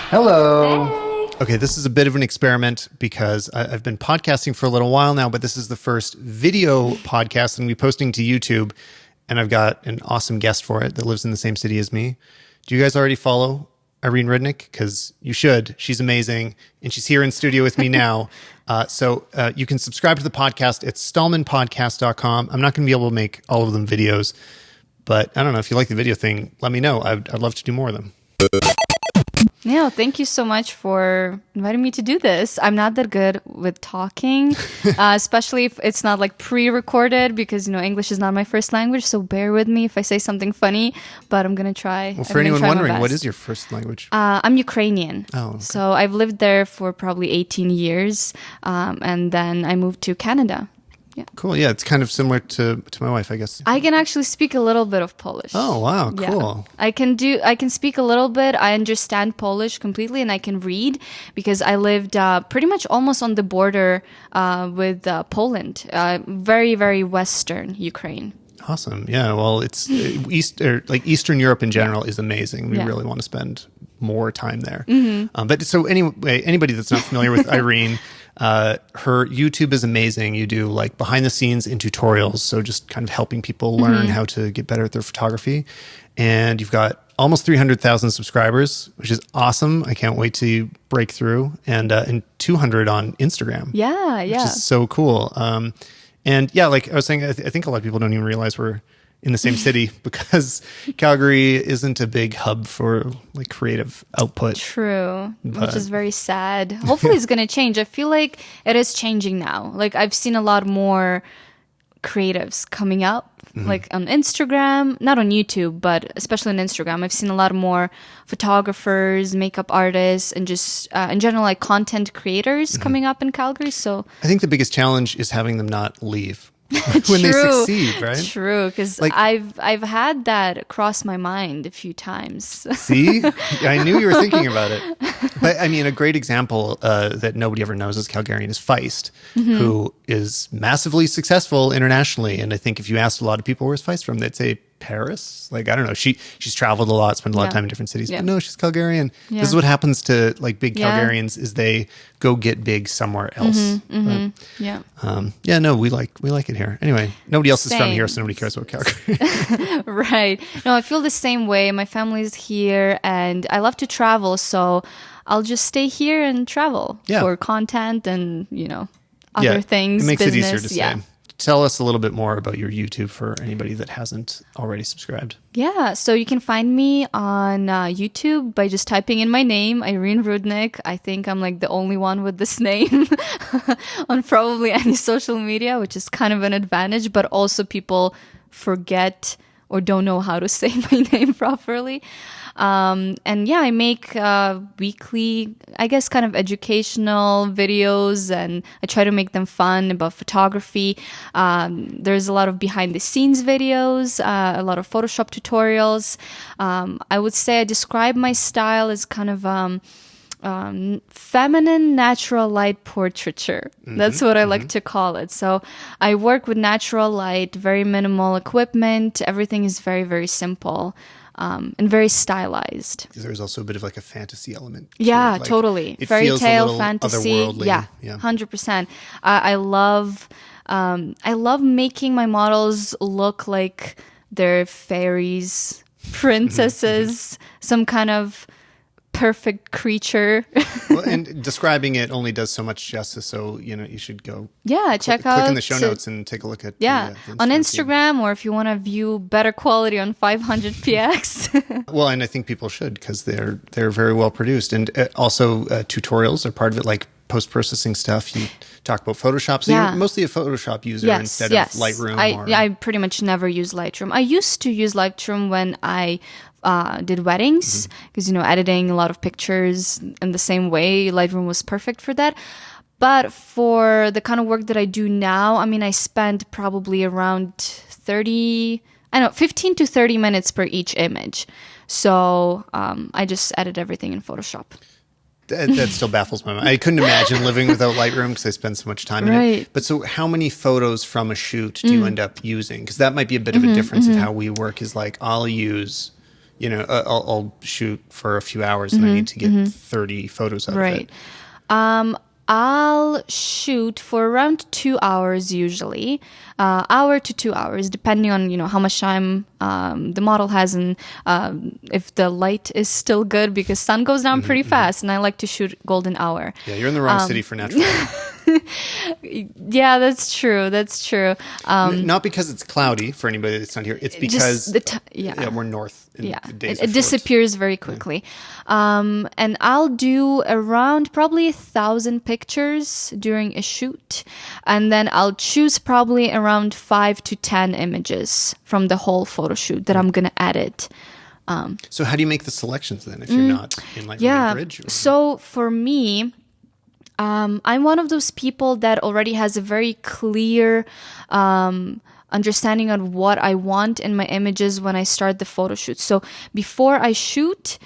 Hello. Hey. Okay, this is a bit of an experiment because I've been podcasting for a little while now, but this is the first video podcast and we're posting to YouTube. And I've got an awesome guest for it that lives in the same city as me. Do you guys already follow Irene Rudnyk? Because you should. She's amazing. And she's here in studio with me now. So you can subscribe to the podcast. It's stalmanpodcast.com. I'm not going to be able to make all of them videos, but I don't know. If you like the video thing, let me know. I'd love to do more of them. Yeah, thank you so much for inviting me to do this. I'm not that good with talking, especially if it's not like pre-recorded because, English is not my first language. So bear with me if I say something funny, but I'm going to try. Well, for anyone wondering, what is your first language? I'm Ukrainian. Oh, okay. So I've lived there for probably 18 years. And then I moved to Canada. Yeah. Cool. Yeah, it's kind of similar to my wife, I guess. I can actually speak a little bit of Polish. Oh, wow. Cool. Yeah. I can speak a little bit. I understand Polish completely and I can read because I lived pretty much almost on the border with Poland. Very, very Western Ukraine. Awesome. Yeah. Well, it's Eastern Europe in general is amazing. We really want to spend more time there. Mm-hmm. But so anyway, anybody that's not familiar with Irene, her YouTube is amazing. You do like behind the scenes and tutorials. So just kind of helping people learn how to get better at their photography. And you've got almost 300,000 subscribers, which is awesome. I can't wait to break through and 200 on Instagram. Yeah. Which is so cool. And yeah, like I was saying, I think a lot of people don't even realize we're in the same city because Calgary isn't a big hub for like creative output. True, which is very sad. Hopefully it's going to change. I feel like it is changing now. Like I've seen a lot more creatives coming up, like on Instagram, not on YouTube, but especially on Instagram. I've seen a lot more photographers, makeup artists, and just in general, like content creators coming up in Calgary. So I think the biggest challenge is having them not leave. When they succeed, right? True, because like, I've had that cross my mind a few times. See? I knew you were thinking about it. But I mean, a great example that nobody ever knows as Calgarian is Feist, who is massively successful internationally. And I think if you asked a lot of people, where's Feist from? They'd say Paris. Like, I don't know. She's traveled a lot, spent a lot of time in different cities. But no, she's Calgarian. Yeah. This is what happens to like big Calgarians is they go get big somewhere else. No, we like it here. Anyway, nobody else is from here, so nobody cares about Calgary. Right. No, I feel the same way. My family's here and I love to travel, so I'll just stay here and travel for content and, other things. It makes business. It easier to stay. Tell us a little bit more about your YouTube for anybody that hasn't already subscribed. Yeah, so you can find me on YouTube by just typing in my name, Irene Rudnyk. I think I'm like the only one with this name on probably any social media, which is kind of an advantage, but also people forget or don't know how to say my name properly. I make weekly, I guess, kind of educational videos, and I try to make them fun about photography. There's a lot of behind the scenes videos, a lot of Photoshop tutorials. I would say I describe my style as kind of feminine natural light portraiture. That's what I like to call it. So I work with natural light, very minimal equipment. Everything is very, very simple. And very stylized. There's also a bit of like a fantasy element. Yeah, totally. Fairy tale, fantasy. Otherworldly. Yeah, 100%. I love making my models look like they're fairies, princesses, some kind of perfect creature. Well, and describing it only does so much justice. So, you should go check out. Click in the show notes and take a look at the on Instagram, or if you want to view better quality on 500px. Well, and I think people should because they're very well produced. And also tutorials are part of it, like post-processing stuff. You talk about Photoshop. So you're mostly a Photoshop user instead of Lightroom. I pretty much never use Lightroom. I used to use Lightroom when I did weddings because, editing a lot of pictures in the same way, Lightroom was perfect for that. But for the kind of work that I do now, I mean, I spend probably around 15 to 30 minutes per each image. So I just edit everything in Photoshop. That still baffles my mind. I couldn't imagine living without Lightroom because I spend so much time in it. But so how many photos from a shoot do you end up using? Because that might be a bit of a difference of how we work is like I'll use, I'll shoot for a few hours and I need to get 30 photos out of it. I'll shoot for around 2 hours usually, hour to 2 hours, depending on how much time the model has and if the light is still good, because sun goes down pretty fast, and I like to shoot golden hour. Yeah, you're in the wrong city for natural light. Yeah, that's true. That's true. Not because it's cloudy for anybody that's not here. It's because we're north. It disappears very quickly. And I'll do around probably 1,000 pictures during a shoot, and then I'll choose probably around 5 to 10 images from the whole photo shoot that I'm gonna edit. So how do you make the selections then if you're not in Lightroom Bridge? So for me, I'm one of those people that already has a very clear understanding of what I want in my images when I start the photo shoot. So before I shoot,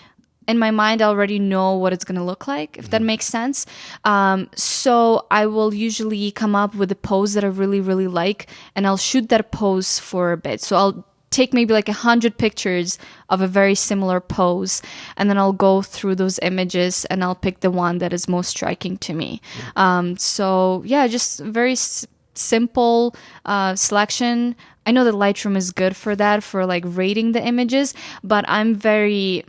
in my mind, I already know what it's going to look like, if that makes sense. So I will usually come up with a pose that I really, really like, and I'll shoot that pose for a bit. So I'll take maybe like 100 pictures of a very similar pose, and then I'll go through those images and I'll pick the one that is most striking to me. Just very simple selection. I know that Lightroom is good for that, for like rating the images, but I'm very,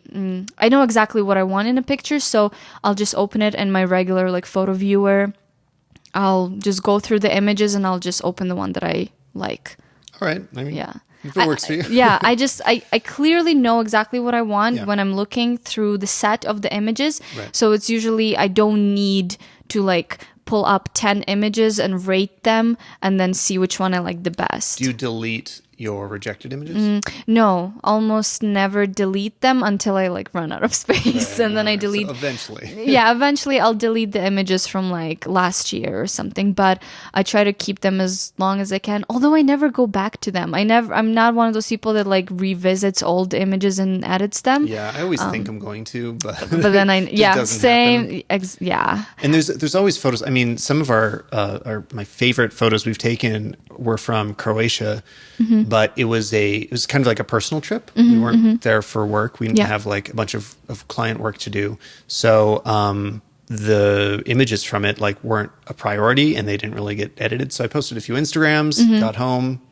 I know exactly what I want in a picture, so I'll just open it in my regular like photo viewer. I'll just go through the images and I'll just open the one that I like. All right. If it works for you. I clearly know exactly what I want when I'm looking through the set of the images. Right. So it's usually, I don't need to like pull up 10 images and rate them and then see which one I like the best. Do you delete your rejected images? No, almost never delete them until I like run out of space, and then I delete. So eventually. Eventually I'll delete the images from like last year or something, but I try to keep them as long as I can. Although I never go back to them. I'm not one of those people that like revisits old images and edits them. Yeah, I always think I'm going to, but then same. Yeah. And there's always photos. I mean, some of my favorite photos we've taken were from Croatia. But it was kind of like a personal trip. We weren't there for work. We didn't have like a bunch of client work to do. So the images from it like weren't a priority, and they didn't really get edited. So I posted a few Instagrams, got home,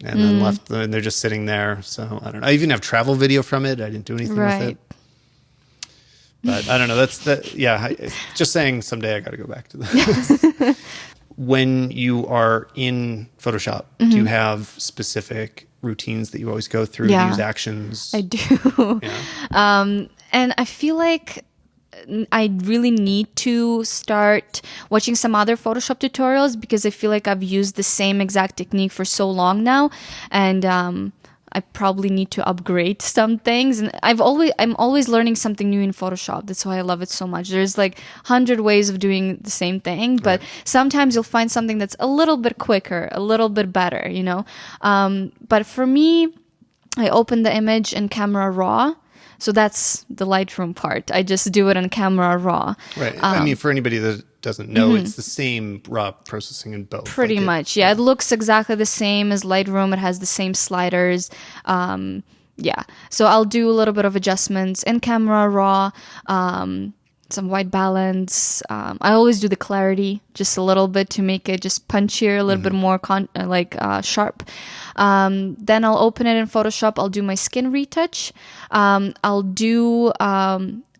and then left them, and they're just sitting there. So I don't know. I even have travel video from it. I didn't do anything with it. But I don't know. Just saying someday I got to go back to that. When you are in Photoshop, do you have specific routines that you always go through? Do you use actions? I do. And I feel like I really need to start watching some other Photoshop tutorials, because I feel like I've used the same exact technique for so long now, and I probably need to upgrade some things. And I'm always learning something new in Photoshop. That's why I love it so much. There's like 100 ways of doing the same thing, but sometimes you'll find something that's a little bit quicker, a little bit better, But for me, I open the image in Camera Raw. So that's the Lightroom part. I just do it in Camera Raw. Right. I mean, for anybody that doesn't know, it's the same raw processing in both. Pretty much. It looks exactly the same as Lightroom. It has the same sliders. So I'll do a little bit of adjustments in Camera Raw, some white balance. I always do the clarity just a little bit to make it just punchier, a little bit more sharp. Then I'll open it in Photoshop. I'll do my skin retouch. I'll do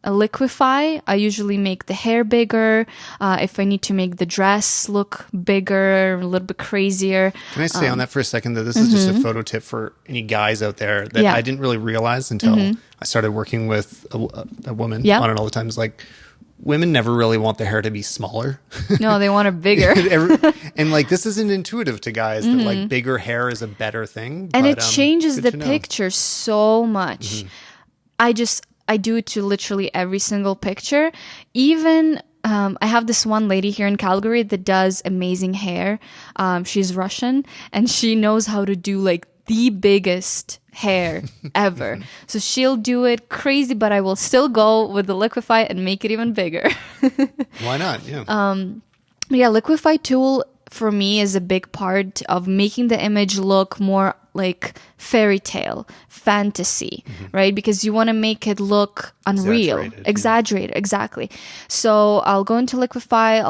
a liquify. I usually make the hair bigger. If I need to make the dress look bigger, a little bit crazier. Can I say on that for a second that this is just a photo tip for any guys out there that I didn't really realize until I started working with a woman on it all the time. It's like, women never really want their hair to be smaller. No, they want it bigger. And like, this isn't intuitive to guys that like bigger hair is a better thing. And it changes the picture so much. I do it to literally every single picture. Even I have this one lady here in Calgary that does amazing hair. She's Russian, and she knows how to do like the biggest hair ever. So she'll do it crazy, but I will still go with the liquify and make it even bigger. Why not? Yeah. Liquify tool for me is a big part of making the image look more like fairy tale, fantasy, right? Because you want to make it look unreal, exaggerated, exactly. So I'll go into Liquify.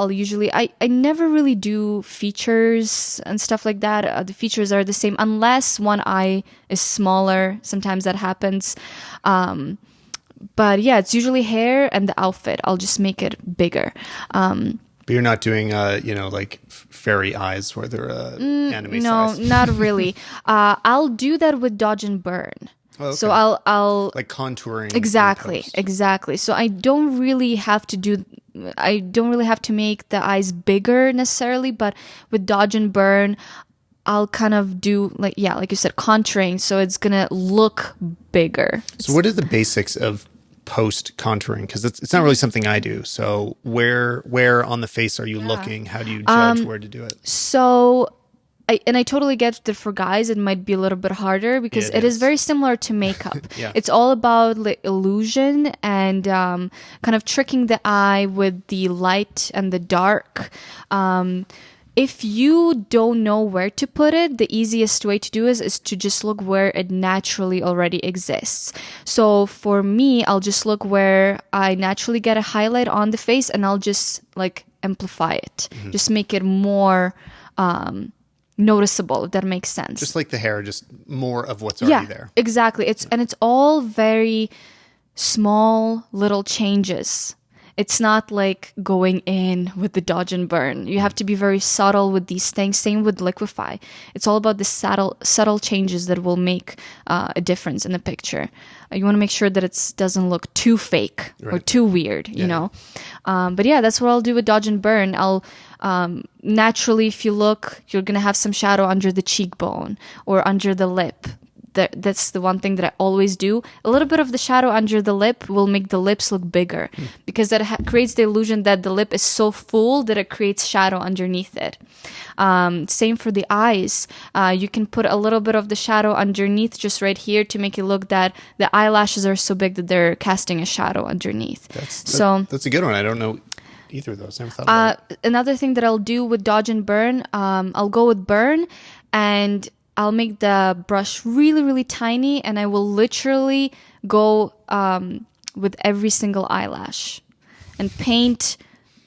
I never really do features and stuff like that. The features are the same unless one eye is smaller. Sometimes that happens. But yeah, it's usually hair and the outfit. I'll just make it bigger. But you're not doing, like fairy eyes where they're anime No, size. not really. I'll do that with Dodge and Burn. Oh, okay. So I'll like contouring. Exactly. So I don't really have to make the eyes bigger necessarily, but with Dodge and Burn, I'll kind of do like you said, contouring. So it's gonna look bigger. So what are the basics of post contouring? Because it's not really something I do. So where on the face are you looking? How do you judge where to do it? So I totally get that for guys it might be a little bit harder because it is very similar to makeup. It's all about like illusion and kind of tricking the eye with the light and the dark. If you don't know where to put it, the easiest way to do is to just look where it naturally already exists. So for me, I'll just look where I naturally get a highlight on the face and I'll just like amplify it. Just make it more noticeable, if that makes sense. Just like the hair, just more of what's already there. Exactly. It's all very small little changes. It's not like going in with the Dodge and Burn. You have to be very subtle with these things. Same with Liquify. It's all about the subtle changes that will make a difference in the picture. You want to make sure that it doesn't look too fake or too weird, you know. But yeah, that's what I'll do with Dodge and Burn. I'll naturally, if you look, you're going to have some shadow under the cheekbone or under the lip. That's the one thing that I always do. A little bit of the shadow under the lip will make the lips look bigger because that creates the illusion that the lip is so full that it creates shadow underneath it. Same for the eyes. You can put a little bit of the shadow underneath just right here to make it look that the eyelashes are so big that they're casting a shadow underneath. That's a good one. I don't know either of those. I never thought about it. Another thing that I'll do with Dodge and Burn, I'll go with Burn and I'll make the brush really, really tiny and I will literally go with every single eyelash and paint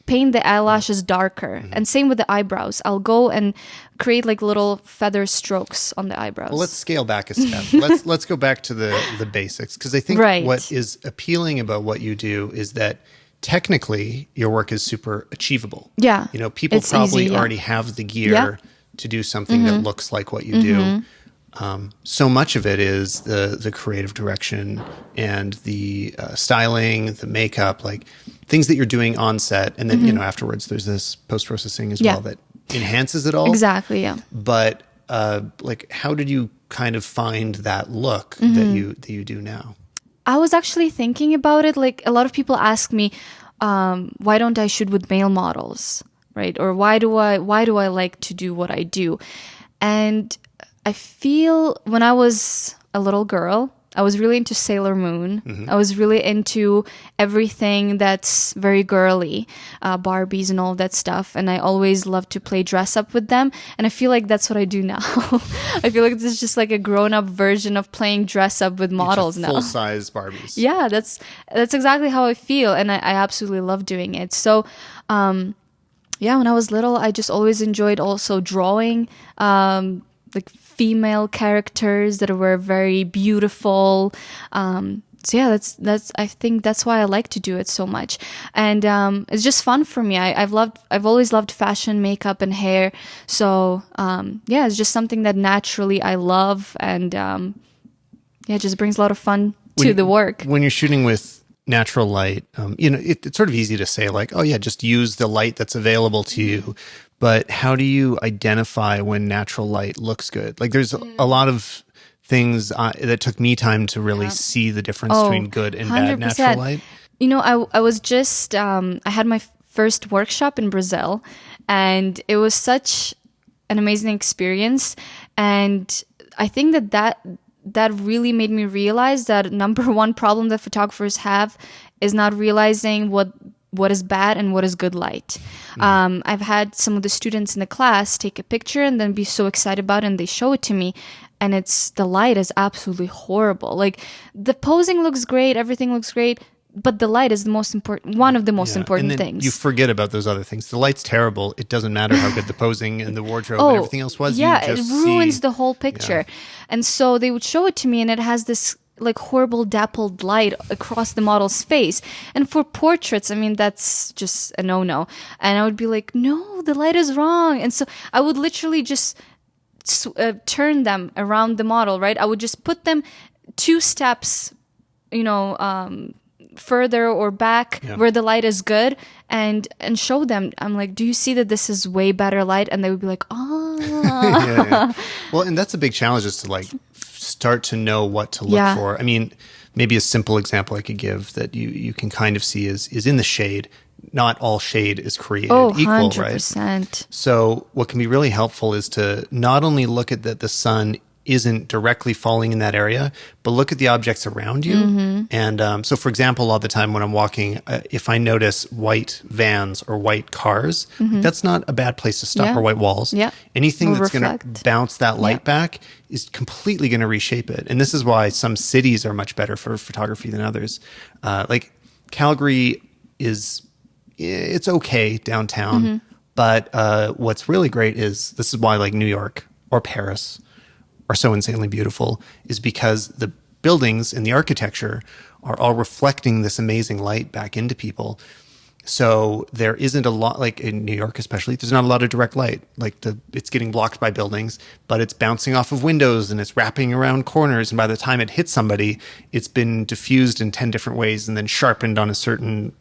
the eyelashes darker. And same with the eyebrows. I'll go and create like little feather strokes on the eyebrows. Well, let's scale back a step. let's go back to the basics because I think what is appealing about what you do is that technically your work is super achievable. Yeah. You know, people probably already have the gear to do something that looks like what you do. So much of it is the creative direction and the styling, the makeup, like things that you're doing on set. And then, afterwards there's this post-processing as well that enhances it all. Exactly, yeah. But like, how did you kind of find that look that you do now? I was actually thinking about it. Like a lot of people ask me, why don't I shoot with male models? Right? Or why do I like to do what I do? And I feel when I was a little girl, I was really into Sailor Moon. I was really into everything that's very girly, Barbies and all that stuff. And I always loved to play dress up with them. And I feel like that's what I do now. I feel like this is just like a grown up version of playing dress up with models now. Full size Barbies. Yeah, that's exactly how I feel. And I absolutely love doing it. So, yeah, when I was little, I just always enjoyed also drawing like female characters that were very beautiful. So yeah, that's I think that's why I like to do it so much, and it's just fun for me. I've always loved fashion, makeup, and hair. So yeah, it's just something that naturally I love, and it just brings a lot of fun to the work. When you're shooting with natural light, it's sort of easy to say like, oh yeah, just use the light that's available to you. But how do you identify when natural light looks good? Like there's a lot of things that took me time to really see the difference between good and 100%. Bad natural light. I was just, I had my first workshop in Brazil and it was such an amazing experience. And I think that really made me realize that number one problem that photographers have is not realizing what what is bad and what is good light. I've had some of the students in the class take a picture and then be so excited about it, and they show it to me, and the light is absolutely horrible. Like, the posing looks great, everything looks great, but the light is the most important, one of the most important and then things. You forget about those other things. The light's terrible. It doesn't matter how good the posing and the wardrobe and everything else was. Yeah, you just it ruins see, the whole picture. And so they would show it to me, and it has this like horrible dappled light across the model's face. And for portraits, I mean, that's just a no-no. And I would be like, no, the light is wrong. And so I would literally just turn them around the model, right? I would just put them 2 steps, further or back where the light is good, and show them. I'm like, do you see that this is way better light? And they would be like, oh. Well, and that's a big challenge, is to like start to know what to look for. I mean, maybe a simple example I could give that you can kind of see is in the shade. Not all shade is created equal, 100%. right? So what can be really helpful is to not only look at that the sun isn't directly falling in that area, but look at the objects around you. And so, for example, a lot of the time when I'm walking, if I notice white vans or white cars, that's not a bad place to stop, or white walls. Anything that's going to bounce that light back is completely going to reshape it. And this is why some cities are much better for photography than others. Like Calgary it's okay downtown, but what's really great is, this is why like New York or Paris are so insanely beautiful, is because the buildings and the architecture are all reflecting this amazing light back into people. So there isn't a lot, like in New York especially, there's not a lot of direct light. Like it's getting blocked by buildings, but it's bouncing off of windows and it's wrapping around corners. And by the time it hits somebody, it's been diffused in 10 different ways and then sharpened on a certain,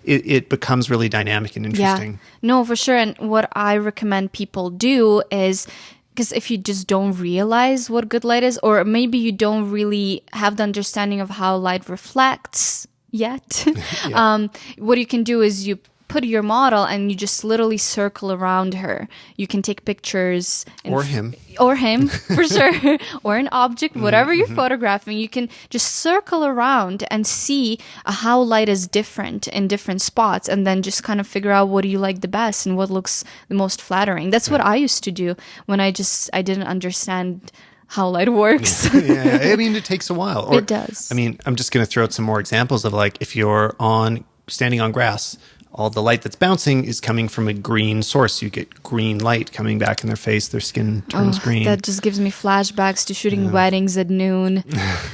it becomes really dynamic and interesting. Yeah, no, for sure. And what I recommend people do is, because if you just don't realize what good light is, or maybe you don't really have the understanding of how light reflects yet, what you can do is you put your model and you just literally circle around her. You can take pictures. Or him, for sure. Or an object, whatever you're photographing. You can just circle around and see how light is different in different spots, and then just kind of figure out what do you like the best and what looks the most flattering. That's what I used to do when I didn't understand how light works. I mean, it takes a while. It does. I mean, I'm just going to throw out some more examples of, like, if you're standing on grass, all the light that's bouncing is coming from a green source. You get green light coming back in their face. Their skin turns green. That just gives me flashbacks to shooting weddings at noon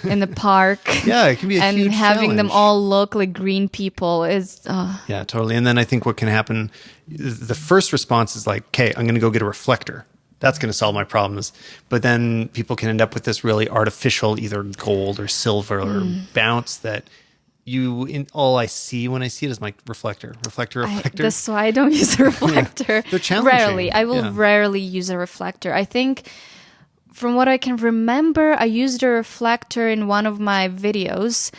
in the park. Yeah, it can be a and huge having challenge. them all look like green people is. Yeah, totally. And then I think what can happen, the first response is like, okay, I'm going to go get a reflector. That's going to solve my problems. But then people can end up with this really artificial, either gold or silver or bounce that all I see when I see it is my reflector. That's why I don't use a reflector. They're challenging. Rarely. I will rarely use a reflector. I think from what I can remember, I used a reflector in one of my videos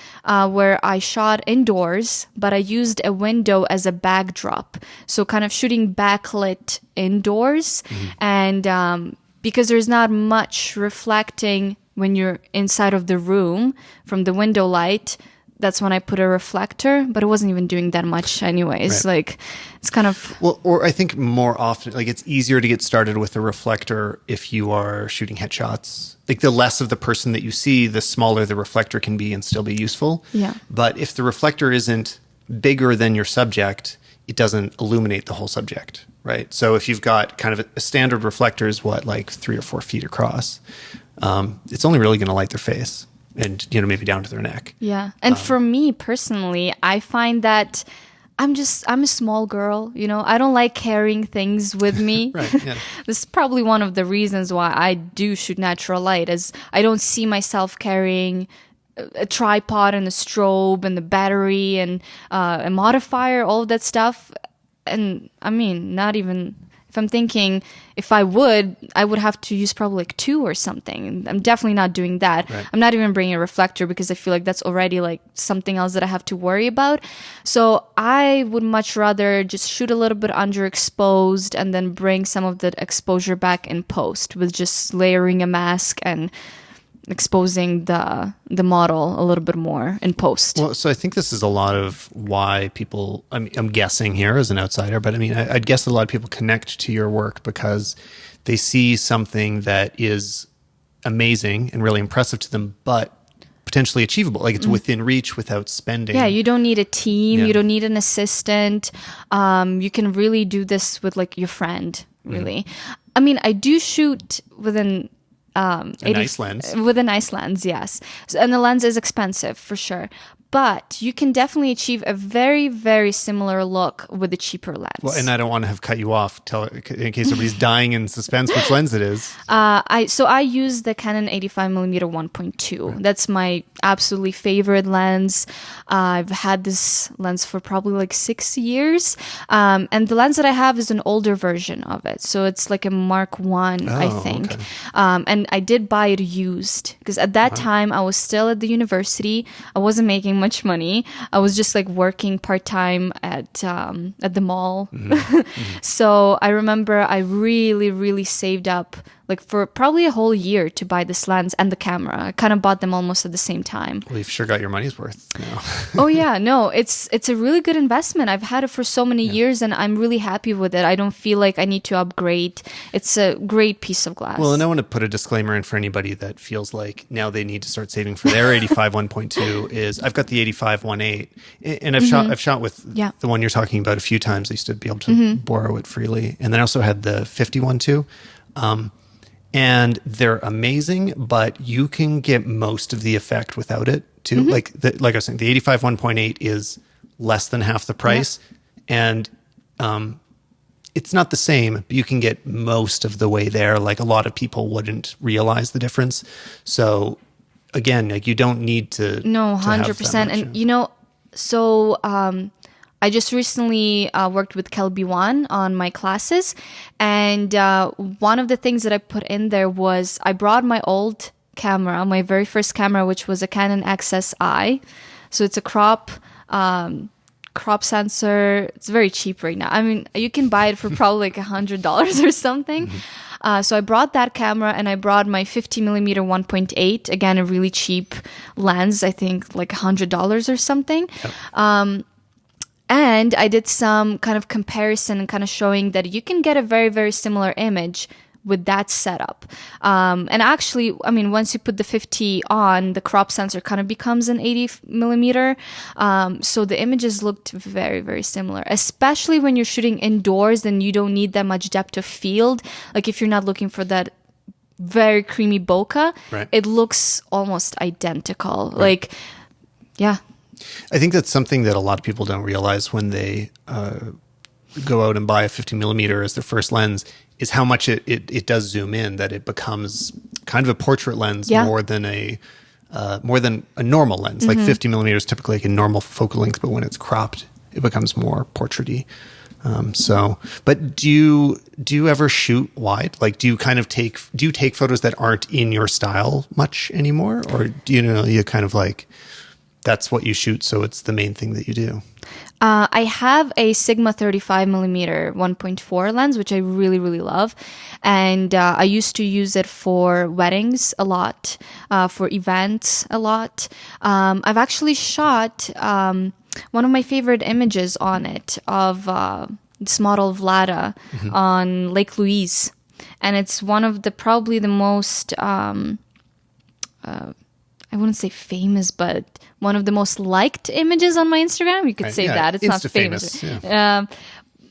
where I shot indoors, but I used a window as a backdrop. So kind of shooting backlit indoors. And because there's not much reflecting when you're inside of the room from the window light, that's when I put a reflector, but it wasn't even doing that much anyways. Right. Like, it's kind of... Well, or I think more often, like, it's easier to get started with a reflector if you are shooting headshots. Like, the less of the person that you see, the smaller the reflector can be and still be useful. Yeah. But if the reflector isn't bigger than your subject, it doesn't illuminate the whole subject, right? So if you've got kind of a standard reflector is like 3 or 4 feet across, it's only really going to light their face. And, maybe down to their neck. Yeah. And for me personally, I find that I'm a small girl, I don't like carrying things with me. Right, yeah. This is probably one of the reasons why I do shoot natural light, is I don't see myself carrying a tripod and a strobe and the battery and a modifier, all of that stuff. And I mean, not even... If I'm thinking, if I would have to use probably like 2 or something. I'm definitely not doing that. Right. I'm not even bringing a reflector because I feel like that's already like something else that I have to worry about. So I would much rather just shoot a little bit underexposed and then bring some of the exposure back in post with just layering a mask and exposing the model a little bit more in post. Well, so I think this is a lot of why people, I'm guessing here as an outsider, but I mean, I'd guess that a lot of people connect to your work because they see something that is amazing and really impressive to them, but potentially achievable. Like it's within reach without spending. Yeah, you don't need a team. You don't need an assistant. You can really do this with like your friend, really. I mean, I do shoot with a nice lens. With a nice lens, yes. So, and the lens is expensive for sure. But you can definitely achieve a very, very similar look with a cheaper lens. Well, and I don't want to have cut you off in case somebody's dying in suspense which lens it is. I use the Canon 85mm 1.2. Right. That's my absolutely favorite lens. I've had this lens for probably like 6 years. And the lens that I have is an older version of it. So it's like a Mark 1, I think. Okay. And I did buy it used because at that time I was still at the university. I wasn't making much money. I was just like working part-time at the mall. So I remember I really, really saved up like for probably a whole year to buy this lens and the camera. I kind of bought them almost at the same time. Well, you've sure got your money's worth now. Oh yeah, no, it's a really good investment. I've had it for so many years and I'm really happy with it. I don't feel like I need to upgrade. It's a great piece of glass. Well, and I want to put a disclaimer in for anybody that feels like now they need to start saving for their 85 1.2 is I've got the 85 1.8 and I've shot with the one you're talking about a few times. I used to be able to borrow it freely. And then I also had the 50 1.2. And they're amazing, but you can get most of the effect without it too. Like I was saying, the 85 1.8 is less than half the price, and it's not the same, but you can get most of the way there. Like a lot of people wouldn't realize the difference. So again, like you don't need to. No, 100%. And you know, so I just recently worked with Kelby One on my classes, and one of the things that I put in there was I brought my old camera, my very first camera, which was a Canon XSI. So it's a crop sensor. It's very cheap right now. I mean, you can buy it for probably like $100 or something. So I brought that camera and I brought my 50mm 1.8, again, a really cheap lens, I think like $100 or something. Yep. And I did some kind of comparison and kind of showing that you can get a very, very similar image with that setup. And actually, I mean, once you put the 50 on, the crop sensor kind of becomes an 80mm. So the images looked very, very similar, especially when you're shooting indoors and you don't need that much depth of field. Like if you're not looking for that very creamy bokeh, it looks almost identical. Like, yeah. I think that's something that a lot of people don't realize when they go out and buy a 50mm as their first lens is how much it does zoom in, that it becomes kind of a portrait lens more than a normal lens. Like 50mm is typically like a normal focal length, but when it's cropped, it becomes more portraity. But do you ever shoot wide? Like, do you take photos that aren't in your style much anymore, or do you kind of like that's what you shoot, so it's the main thing that you do? I have a Sigma 35mm 1.4 lens, which I really, really love. And I used to use it for weddings a lot, for events a lot. I've actually shot one of my favorite images on it of this model Vlada on Lake Louise. And it's one of probably the most, I wouldn't say famous, but one of the most liked images on my Instagram. You could say that. It's not famous. Yeah.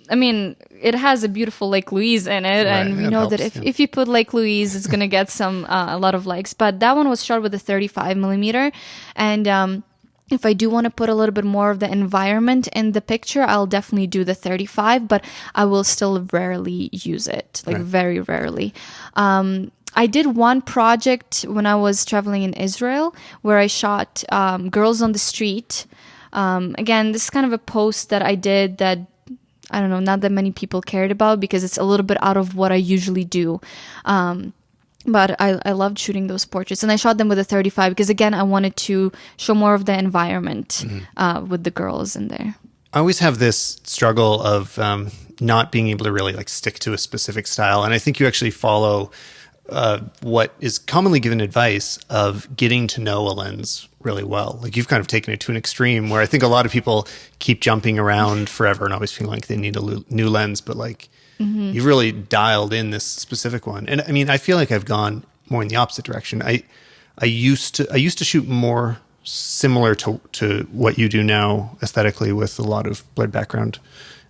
I mean, it has a beautiful Lake Louise in it, and we know that if you put Lake Louise, it's going to get a lot of likes. But that one was shot with a 35mm, and if I do want to put a little bit more of the environment in the picture, I'll definitely do the 35, but I will still rarely use it, very rarely. I did one project when I was traveling in Israel where I shot girls on the street. Again, this is kind of a post that I did that, I don't know, not that many people cared about because it's a little bit out of what I usually do. But I loved shooting those portraits. And I shot them with a 35 because, again, I wanted to show more of the environment with the girls in there. I always have this struggle of not being able to really like stick to a specific style. And I think you actually follow what is commonly given advice of getting to know a lens really well. Like you've kind of taken it to an extreme where I think a lot of people keep jumping around forever and always feel like they need a new lens, but like you've really dialed in this specific one. And I mean, I feel like I've gone more in the opposite direction. I used to shoot more similar to what you do now aesthetically with a lot of blurred background.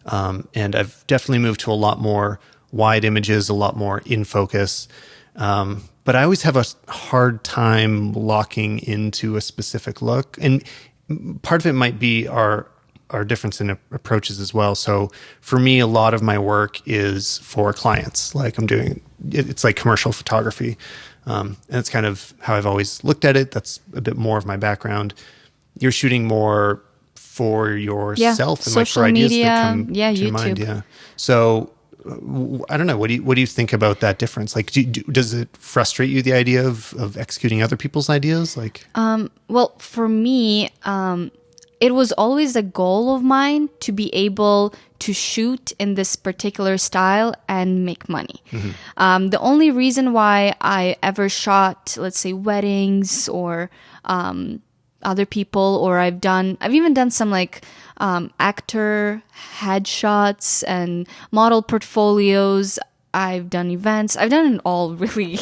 And I've definitely moved to a lot more wide images, a lot more in focus. But I always have a hard time locking into a specific look. And part of it might be our difference in approaches as well. So for me, a lot of my work is for clients. Like it's like commercial photography. And it's kind of how I've always looked at it. That's a bit more of my background. You're shooting more for yourself and like for ideas media, that come to YouTube. your mind. Yeah. So I don't know. What do you think about that difference? Like, does it frustrate you, the idea of executing other people's ideas? Like, well, for me, it was always a goal of mine to be able to shoot in this particular style and make money. The only reason why I ever shot, let's say, weddings or other people, or I've even done some like actor headshots and model portfolios. I've done events. I've done it all really.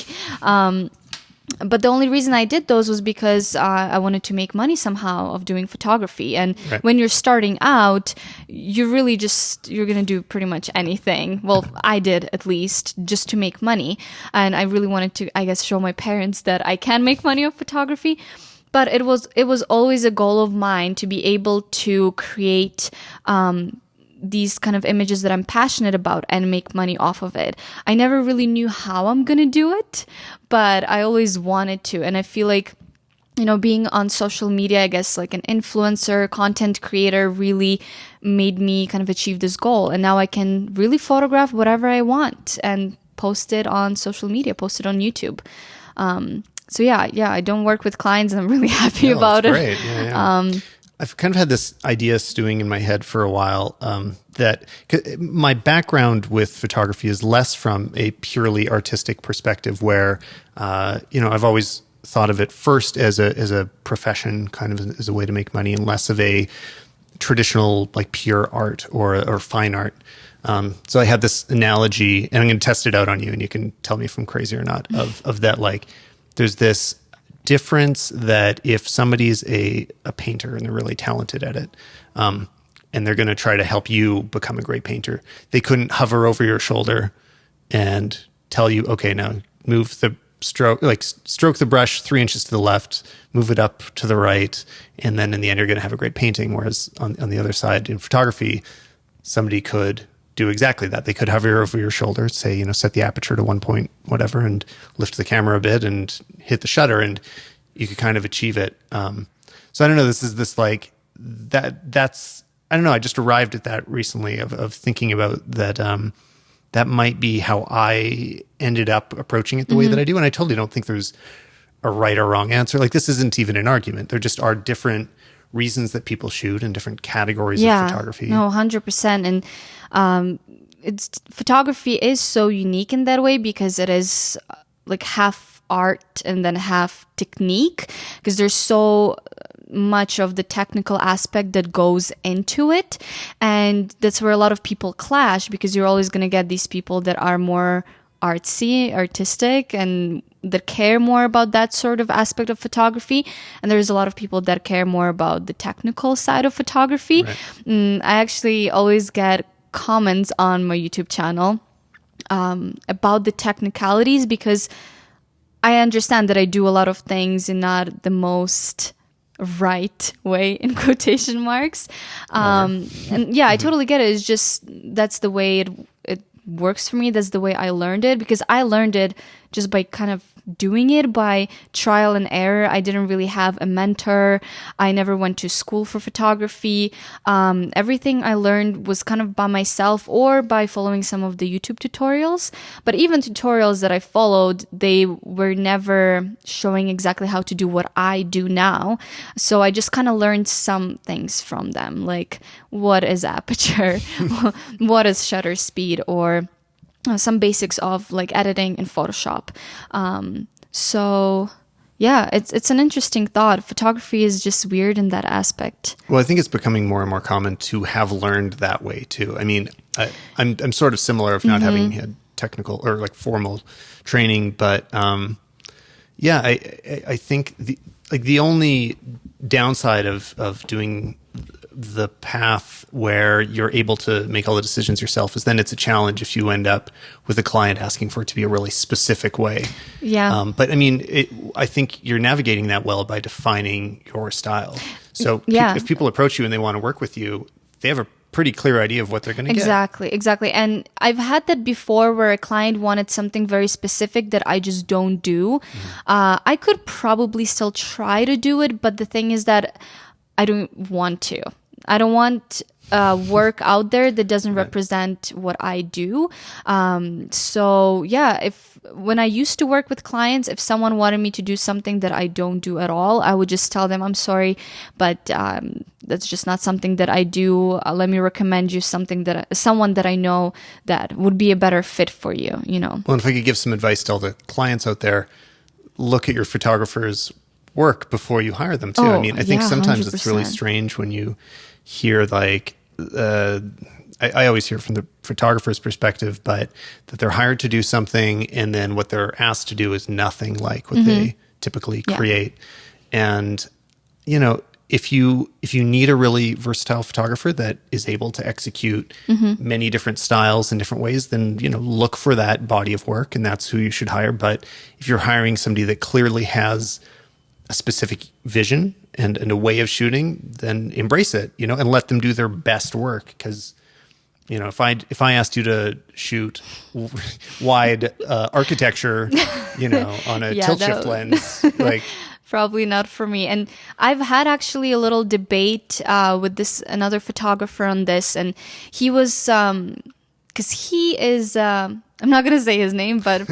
But the only reason I did those was because I wanted to make money somehow of doing photography. And when you're starting out, you're going to do pretty much anything. Well, I did at least, just to make money. And I really wanted to, I guess, show my parents that I can make money of photography. But it was always a goal of mine to be able to create these kind of images that I'm passionate about and make money off of it. I never really knew how I'm going to do it, but I always wanted to. And I feel like, being on social media, I guess like an influencer, content creator really made me kind of achieve this goal. And now I can really photograph whatever I want and post it on social media, post it on YouTube. So yeah, I don't work with clients and I'm really happy about it. Great. Yeah. I've kind of had this idea stewing in my head for a while that my background with photography is less from a purely artistic perspective where, I've always thought of it first as a profession, kind of as a way to make money, and less of a traditional like pure art or fine art. So I had this analogy, and I'm going to test it out on you, and you can tell me if I'm crazy or not, of that, like, there's this difference that if somebody's a painter and they're really talented at it, and they're going to try to help you become a great painter, they couldn't hover over your shoulder and tell you, okay, now move the stroke the brush 3 inches to the left, move it up to the right, and then in the end you're going to have a great painting. Whereas on the other side, in photography, somebody could do exactly that. They could hover over your shoulder, say, set the aperture to 1 point, whatever, and lift the camera a bit and hit the shutter, and you could kind of achieve it. So I don't know, I don't know, I just arrived at that recently of thinking about that, that might be how I ended up approaching it the way that I do. And I totally don't think there's a right or wrong answer. Like, this isn't even an argument. There just are different reasons that people shoot and different categories of photography. No, 100%. And photography is so unique in that way because it is like half art and then half technique, because there's so much of the technical aspect that goes into it. And that's where a lot of people clash, because you're always going to get these people that are more artistic, and that care more about that sort of aspect of photography. And there's a lot of people that care more about the technical side of photography. Right. I actually always get comments on my YouTube channel about the technicalities, because I understand that I do a lot of things in not the most right way, in quotation marks. And yeah, I totally get it. It's just, that's the way it works for me. That's the way I learned it, because I learned it just by kind of doing it by trial and error. I didn't really have a mentor. I never went to school for photography. Everything I learned was kind of by myself or by following some of the YouTube tutorials. But even tutorials that I followed, they were never showing exactly how to do what I do now. So I just kind of learned some things from them, like what is aperture, what is shutter speed, or some basics of like editing in Photoshop. So yeah, it's an interesting thought. Photography is just weird in that aspect. Well, I think it's becoming more and more common to have learned that way too. I mean, I'm sort of similar of not having had technical or like formal training, but yeah, I think the only downside of doing the path where you're able to make all the decisions yourself is then it's a challenge if you end up with a client asking for it to be a really specific way. Yeah. But I mean, I think you're navigating that well by defining your style. So if people approach you and they want to work with you, they have a pretty clear idea of what they're going to get. Exactly. And I've had that before where a client wanted something very specific that I just don't do. I could probably still try to do it, but the thing is that I don't want to. I don't want work out there that doesn't represent what I do. So yeah, when I used to work with clients, if someone wanted me to do something that I don't do at all, I would just tell them, I'm sorry, but that's just not something that I do. Let me recommend you someone that I know that would be a better fit for you, you know. Well, if I could give some advice to all the clients out there, look at your photographer's work before you hire them too. I mean, I think sometimes 100%. It's really strange when you hear like, I always hear from the photographer's perspective, but that they're hired to do something and then what they're asked to do is nothing like what they typically create. And, you know, if you need a really versatile photographer that is able to execute many different styles in different ways, then, you know, look for that body of work and that's who you should hire. But if you're hiring somebody that clearly has a specific vision and a way of shooting, then embrace it, you know, and let them do their best work. Because, you know, if I asked you to shoot wide architecture, you know, on a tilt shift lens, like probably not for me. And I've had actually a little debate with another photographer on this, and he was because he is. I'm not going to say his name, but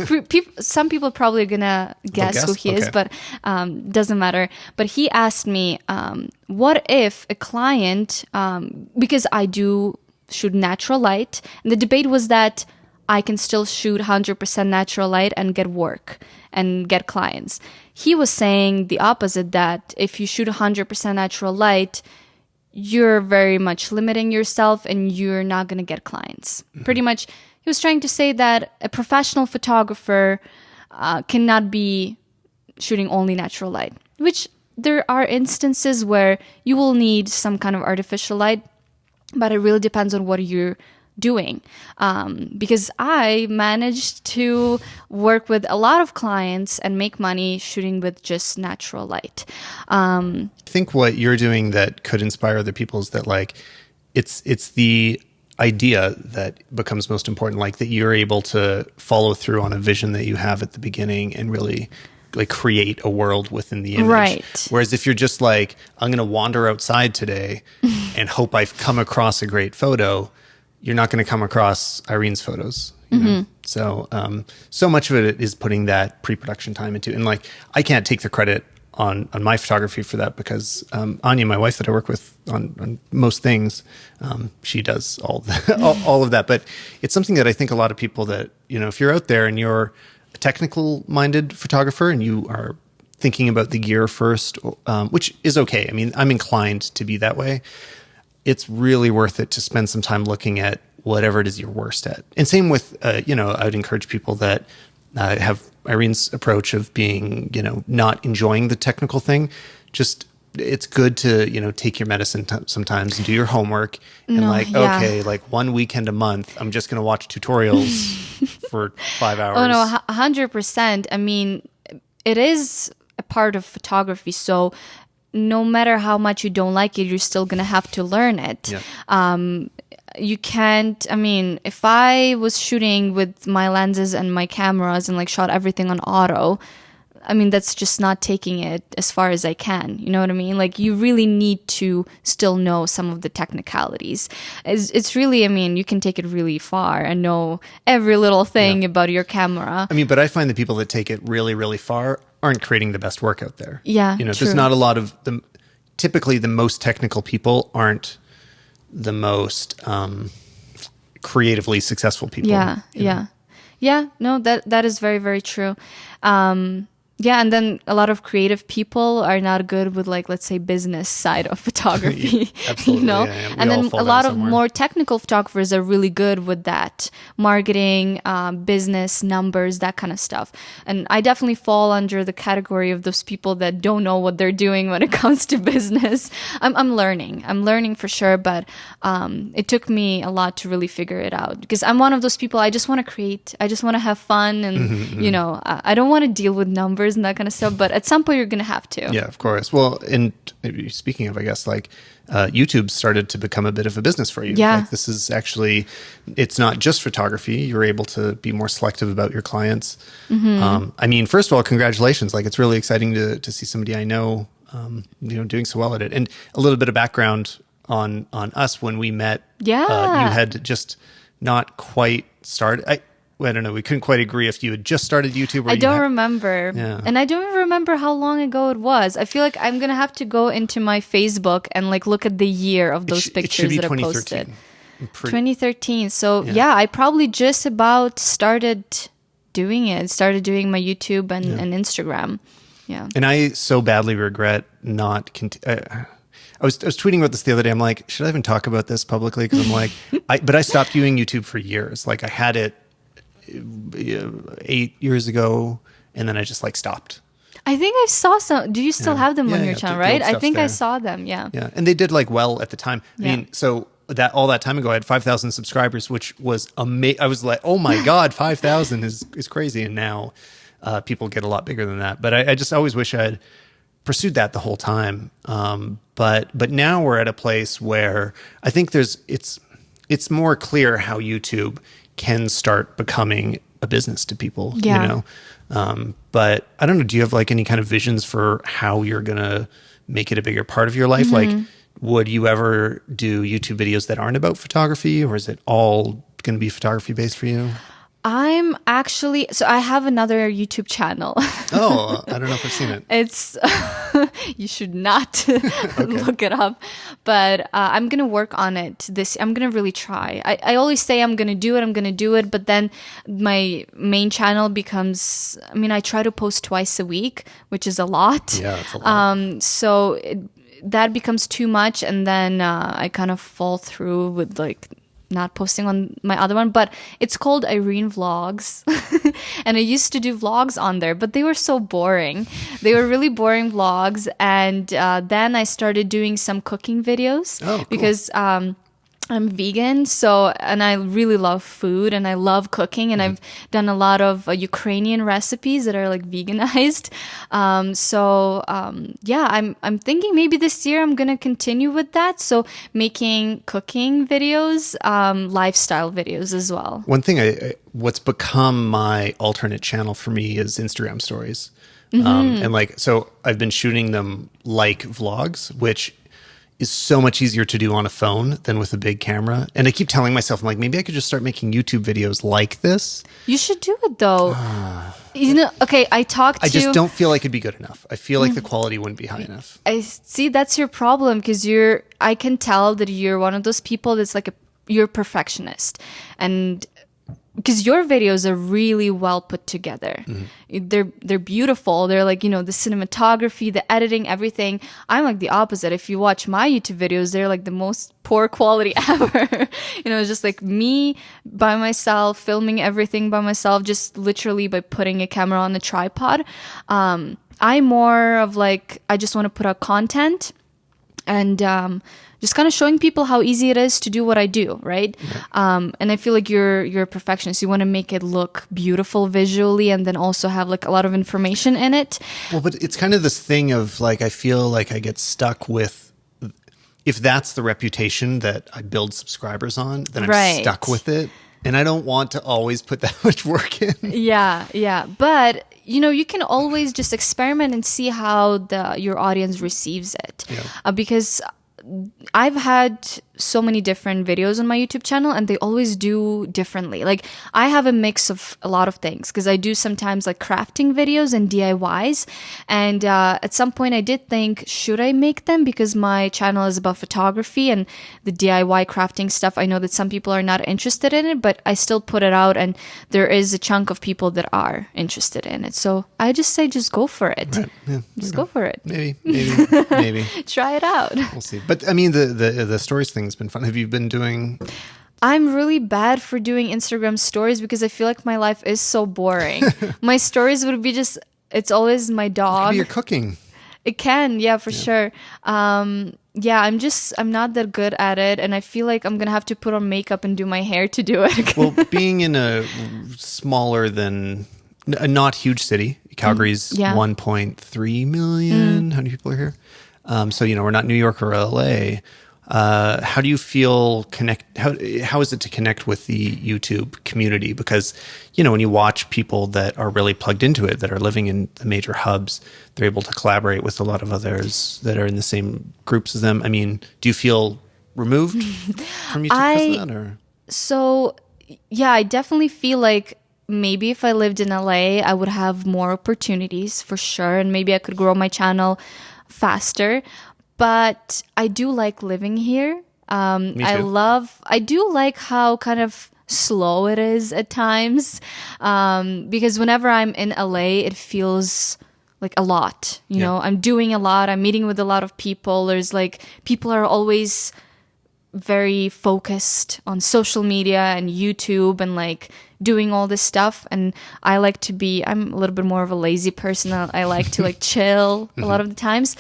some people probably are going to guess who he is, but doesn't matter. But he asked me, what if a client, because I do shoot natural light, and the debate was that I can still shoot 100% natural light and get work and get clients. He was saying the opposite, that if you shoot 100% natural light, you're very much limiting yourself and you're not going to get clients. Pretty much, he was trying to say that a professional photographer cannot be shooting only natural light, which there are instances where you will need some kind of artificial light, but it really depends on what you're doing. Because I managed to work with a lot of clients and make money shooting with just natural light. I think what you're doing that could inspire other people is that, like, it's the idea that becomes most important, like that you're able to follow through on a vision that you have at the beginning and really like create a world within the image. Right. Whereas if you're just like, I'm going to wander outside today and hope I've come across a great photo, you're not going to come across Irene's photos. You know? So, so much of it is putting that pre-production time into, and like, I can't take the credit on my photography for that because Anya, my wife that I work with on most things, she does all of that. But it's something that I think a lot of people that, you know, if you're out there and you're a technical minded photographer and you are thinking about the gear first, which is okay. I mean, I'm inclined to be that way. It's really worth it to spend some time looking at whatever it is you're worst at. And same with, you know, I would encourage people that have Irene's approach of being, you know, not enjoying the technical thing. Just, it's good to, you know, take your medicine sometimes and do your homework and okay, like one weekend a month, I'm just going to watch tutorials for 5 hours. Oh no, 100%. I mean, it is a part of photography. So no matter how much you don't like it, you're still going to have to learn it. Yeah. You can't, I mean, if I was shooting with my lenses and my cameras and like shot everything on auto, I mean, that's just not taking it as far as I can. You know what I mean? Like, you really need to still know some of the technicalities. It's really, I mean, you can take it really far and know every little thing about your camera. I mean, but I find the people that take it really, really far aren't creating the best work out there. Yeah, you know, true. There's not a lot of them. Typically, the most technical people aren't the most creatively successful people. Yeah, yeah. Yeah, no, that is very, very true. Yeah, and then a lot of creative people are not good with, like, let's say, business side of photography. Absolutely, you know, yeah. We and all then fall a down lot of somewhere. more technical photographers are really good with that marketing, business, numbers, that kind of stuff. And I definitely fall under the category of those people that don't know what they're doing when it comes to business. I'm learning for sure, but it took me a lot to really figure it out, because I'm one of those people. I just want to create. I just want to have fun, and you know, I don't want to deal with numbers and that kind of stuff, but at some point you're gonna have to. Yeah, of course. Well, and speaking of, I guess, like, YouTube started to become a bit of a business for you. Yeah. Like, this is actually, it's not just photography. You're able to be more selective about your clients. I mean, first of all, congratulations. Like, it's really exciting to see somebody I know, doing so well at it. And a little bit of background on us. When we met, Yeah. you had just not quite started. I don't know. We couldn't quite agree if you had just started YouTube. Or I don't remember. Yeah. And I don't even remember how long ago it was. I feel like I'm going to have to go into my Facebook and, like, look at the year of those It should pictures be that I 2013. posted. 2013. So, yeah, I probably just about started doing it. Started doing my YouTube and Instagram. Yeah. And I so badly regret not. I was tweeting about this the other day. I'm like, should I even talk about this publicly? Because I'm like, but I stopped doing YouTube for years. Like, I had it 8 years ago, and then I just, like, stopped. I think I saw some. Do you still have them on your channel, the right? old I think I stuff's saw them. Yeah. Yeah, and they did, like, well at the time. I Yeah. mean, so that all that time ago, I had 5,000 subscribers, which was amazing. I was like, oh my god, 5,000 is crazy. And now people get a lot bigger than that. But I just always wish I'd pursued that the whole time. But now we're at a place where I think it's more clear how YouTube can start becoming a business to people. Yeah. You know. But I don't know. Do you have, like, any kind of visions for how you're gonna make it a bigger part of your life? Like, would you ever do YouTube videos that aren't about photography, or is it all going to be photography based for you? I'm actually, so I have another YouTube channel. Oh, I don't know if I've seen it. It's, you should not look it up, but I'm going to work on it. I'm going to really try. I always say I'm going to do it, but then my main channel becomes, I mean, I try to post twice a week, which is a lot. Yeah, it's a lot. So that becomes too much, and then I kind of fall through with, like, not posting on my other one, but it's called Irene Vlogs. And I used to do vlogs on there, but they were so boring. They were really boring vlogs. And then I started doing some cooking videos. Oh, cool. Because I'm vegan, and I really love food, and I love cooking, and I've done a lot of Ukrainian recipes that are, like, veganized. Yeah, I'm thinking maybe this year I'm gonna continue with that. So making cooking videos, lifestyle videos as well. One thing what's become my alternate channel for me is Instagram stories. And, like, so I've been shooting them like vlogs, which is so much easier to do on a phone than with a big camera. And I keep telling myself, I'm like, maybe I could just start making YouTube videos like this. You should do it though. You know, okay, I just don't feel like it'd be good enough. I feel like the quality wouldn't be high enough. I see that's your problem, because I can tell that you're one of those people that's like you're a perfectionist, and because your videos are really well put together. They're beautiful. They're like, you know, the cinematography, the editing, everything. I'm like the opposite. If you watch my YouTube videos, they're like the most poor quality ever. You know, it's just like me by myself, filming everything by myself, just literally by putting a camera on the tripod. I'm more of like, I just want to put out content, and just kind of showing people how easy it is to do what I do, right? Yeah. And I feel like you're a perfectionist. You want to make it look beautiful visually, and then also have, like, a lot of information in it. Well, but it's kind of this thing of, like, I feel like I get stuck with, if that's the reputation that I build subscribers on, then I'm stuck with it. And I don't want to always put that much work in. Yeah. But, you know, you can always just experiment and see how your audience receives it. Yeah. Because I've had so many different videos on my YouTube channel, and they always do differently. Like I have a mix of a lot of things because I do sometimes like crafting videos and DIYs. And at some point I did think, should I make them? Because my channel is about photography and the DIY crafting stuff. I know that some people are not interested in it, but I still put it out, and there is a chunk of people that are interested in it. So I just say, just go for it. Right. Yeah, just go for it. Maybe. Try it out. We'll see. But I mean, the stories thing's been fun. Have you been doing? I'm really bad for doing Instagram stories because I feel like my life is so boring. My stories would be just, it's always my dog. Maybe you're cooking. It can, yeah, for sure. I'm not that good at it. And I feel like I'm going to have to put on makeup and do my hair to do it. Well, being in a smaller than, a not huge city, Calgary's 1.3 million. How many people are here? So, we're not New York or LA. How do you feel how is it to connect with the YouTube community? Because, when you watch people that are really plugged into it, that are living in the major hubs, they're able to collaborate with a lot of others that are in the same groups as them. I mean, do you feel removed from YouTube because of that? Or? So, yeah, I definitely feel like maybe if I lived in LA, I would have more opportunities for sure. And maybe I could grow my channel faster. But I do like living here. Me too. I do like how kind of slow it is at times. Because whenever I'm in LA, it feels like a lot. You know, I'm doing a lot. I'm meeting with a lot of people. There's like, people are always very focused on social media and YouTube and like doing all this stuff. And I'm a little bit more of a lazy person. I like to like chill a lot of the times.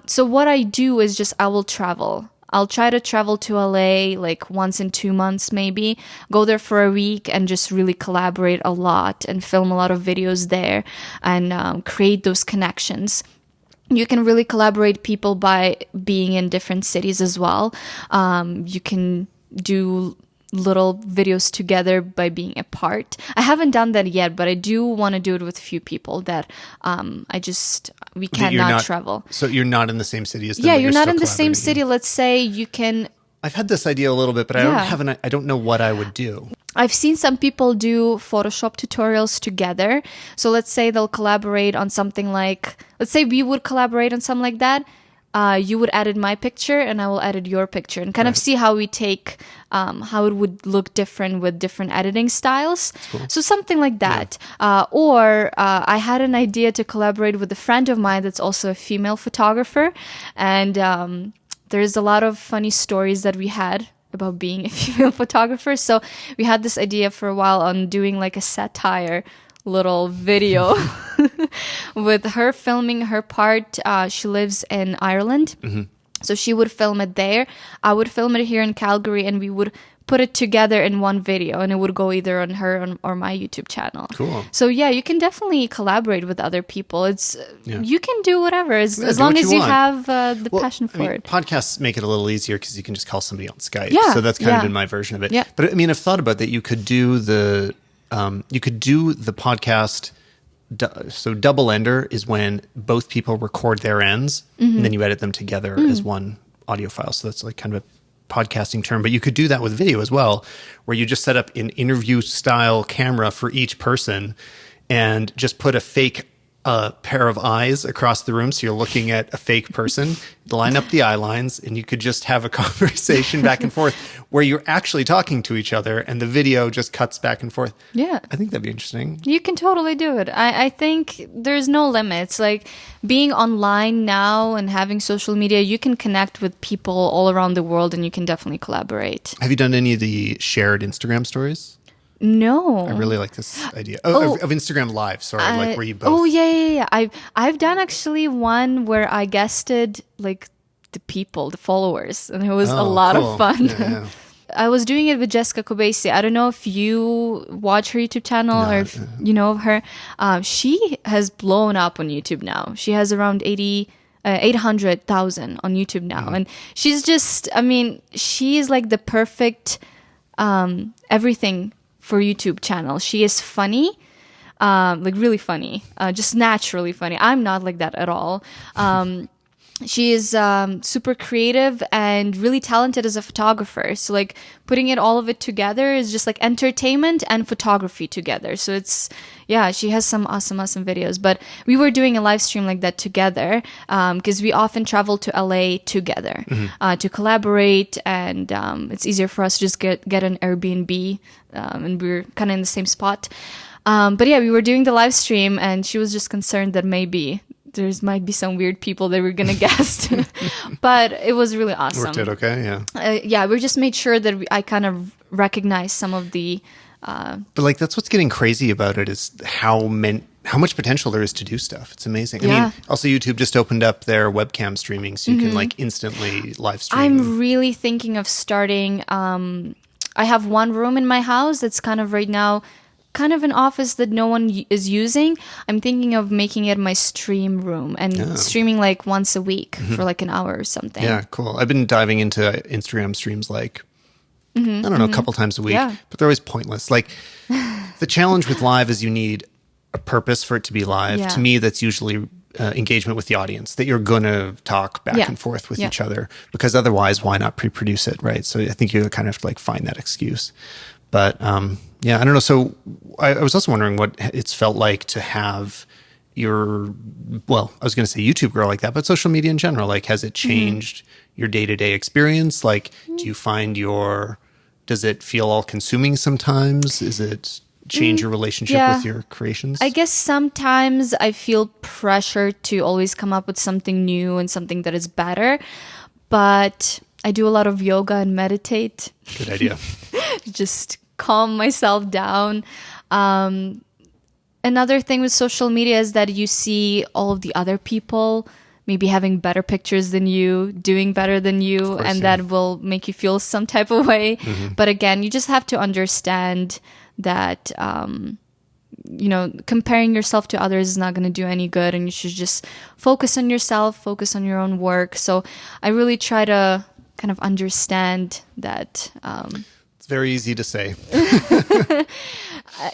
So what I do is just, I will travel. I'll try to travel to LA like once in 2 months, maybe go there for a week and just really collaborate a lot and film a lot of videos there and create those connections. You can really collaborate people by being in different cities as well. You can do little videos together by being apart. I haven't done that yet, but I do want to do it with a few people that we cannot travel. So you're not in the same city as them? Yeah, you're not in the same city. Let's say you can... I've had this idea a little bit, but I don't know what I would do. I've seen some people do Photoshop tutorials together. So let's say they'll collaborate on something like, let's say we would collaborate on something like that. You would edit my picture and I will edit your picture and kind of see how we take, how it would look different with different editing styles. Cool. So something like that. Yeah. Or I had an idea to collaborate with a friend of mine that's also a female photographer. And there's a lot of funny stories that we had about being a female photographer. So we had this idea for a while on doing like a satire little video with her filming her part. She lives in Ireland. Mm-hmm. So she would film it there. I would film it here in Calgary and we would put it together in one video and it would go either on her or my YouTube channel. Cool. So yeah, you can definitely collaborate with other people. You can do whatever as long as you have the passion for it. Podcasts make it a little easier because you can just call somebody on Skype. Yeah, so that's kind of been my version of it. Yeah. But I mean, I've thought about that. You could do the podcast. So double ender is when both people record their ends and then you edit them together as one audio file. So that's like kind of a podcasting term, but you could do that with video as well, where you just set up an interview style camera for each person and just put a fake pair of eyes across the room. So you're looking at a fake person, line up the eye lines, and you could just have a conversation back and forth where you're actually talking to each other and the video just cuts back and forth. Yeah. I think that'd be interesting. You can totally do it. I think there's no limits. Like being online now and having social media, you can connect with people all around the world and you can definitely collaborate. Have you done any of the shared Instagram stories? No. I really like this idea. Of Instagram Live, sorry, like where you both... Oh, yeah. I've done actually one where I guested like the people, the followers, and it was a lot of fun. Yeah. I was doing it with Jessica Kobesi. I don't know if you watch her YouTube channel or if you know of her. She has blown up on YouTube now. She has around 800,000 on YouTube now. And she's just, she's like the perfect everything for YouTube channel. She is funny, like really funny, just naturally funny. I'm not like that at all. she is super creative and really talented as a photographer. So like putting all of it together is just like entertainment and photography together. So it's, yeah, she has some awesome videos. But we were doing a live stream like that together because we often travel to LA together to collaborate, and it's easier for us to just get an Airbnb, and we're kind of in the same spot. But yeah, we were doing the live stream, and she was just concerned that maybe might be some weird people that we're gonna guest, but it was really awesome. Worked out okay, yeah. Yeah, we just made sure that I kind of recognized some of the. But like that's what's getting crazy about it is how much potential there is to do stuff. It's amazing. Yeah. I mean, also YouTube just opened up their webcam streaming, so you can like instantly live stream. I'm really thinking of starting. I have one room in my house that's kind of right now. Kind of an office that no one is using. I'm thinking of making it my stream room and streaming like once a week for like an hour or something. Yeah, cool. I've been diving into Instagram streams like, I don't know, a couple times a week, but they're always pointless. Like the challenge with live is you need a purpose for it to be live. Yeah. To me, that's usually engagement with the audience, that you're going to talk back and forth with each other, because otherwise why not pre-produce it, right? So I think you kind of have to like find that excuse. But yeah, I don't know. So I was also wondering what it's felt like to have your, well, I was going to say YouTube girl like that, but social media in general. Like, has it changed your day-to-day experience? Like, do you find does it feel all consuming sometimes? Is it change your relationship with your creations? I guess sometimes I feel pressure to always come up with something new and something that is better, but I do a lot of yoga and meditate. Good idea. Just calm myself down. Another thing with social media is that you see all of the other people maybe having better pictures than you, doing better than you, course, and that will make you feel some type of way. But again, you just have to understand that comparing yourself to others is not going to do any good, and you should just focus on yourself, focus on your own work. So I really try to kind of understand that. It's very easy to say.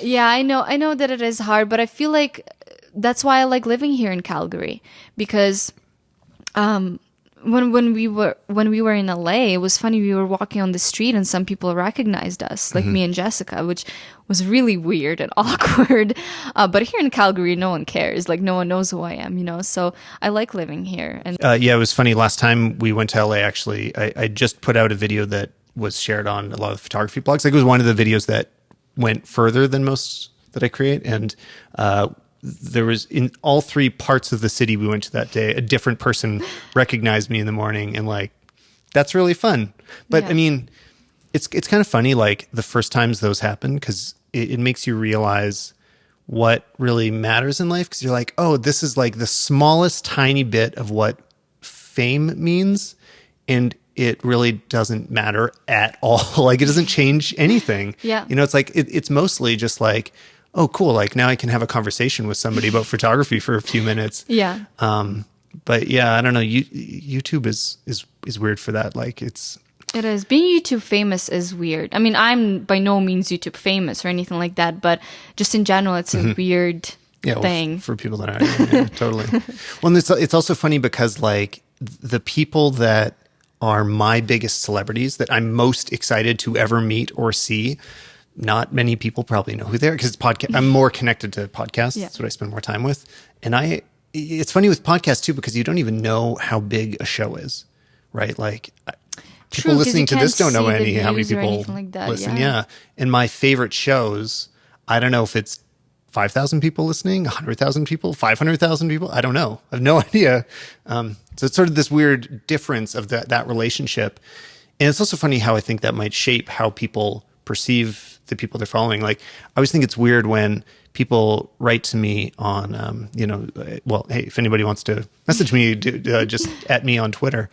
Yeah, I know that it is hard, but I feel like that's why I like living here in Calgary, because when we were in LA, it was funny. We were walking on the street and some people recognized us, like me and Jessica, which was really weird and awkward. But here in Calgary, no one cares. Like no one knows who I am, So I like living here. And yeah, it was funny. Last time we went to LA, actually, I just put out a video that was shared on a lot of photography blogs. Like it was one of the videos that went further than most that I create, and there was, in all three parts of the city we went to that day, a different person recognized me in the morning, and like that's really fun. But I mean, it's kind of funny, like the first times those happen, because it makes you realize what really matters in life, because you're like, oh, this is like the smallest tiny bit of what fame means, and it really doesn't matter at all. Like it doesn't change anything. Yeah. It's like, it's mostly just like, oh, cool. Like now I can have a conversation with somebody about photography for a few minutes. Yeah. But yeah, I don't know. YouTube is weird for that. Like it is. Being YouTube famous is weird. I mean, I'm by no means YouTube famous or anything like that, but just in general, it's a weird thing. For people that aren't, yeah, totally. Well, and it's also funny because like the people that are my biggest celebrities that I'm most excited to ever meet or see, not many people probably know who they are, because I'm more connected to podcasts. That's what I spend more time with. And it's funny with podcasts too, because you don't even know how big a show is, right? Like people listening to this don't know how many people like that, listen. Yeah. And my favorite shows, I don't know if it's 5,000 people listening, 100,000 people, 500,000 people. I don't know. I have no idea. So it's sort of this weird difference of that relationship. And it's also funny how I think that might shape how people perceive the people they're following. Like I always think it's weird when people write to me on, well, hey, if anybody wants to message me, just at me on Twitter.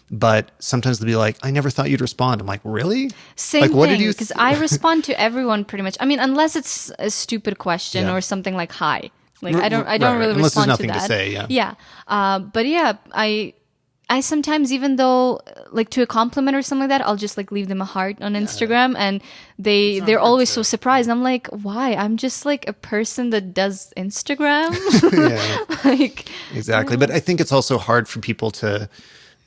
But sometimes they'll be like, I never thought you'd respond. I'm like, really? Same like, what thing, did you because I respond to everyone pretty much. I mean, unless it's a stupid question or something like hi. Like I don't really unless respond there's nothing to that. To say, Yeah. But yeah, I sometimes, even though like to a compliment or something like that, I'll just like leave them a heart on Instagram, and they're always so surprised. I'm like, why? I'm just like a person that does Instagram. Like exactly. But I think it's also hard for people to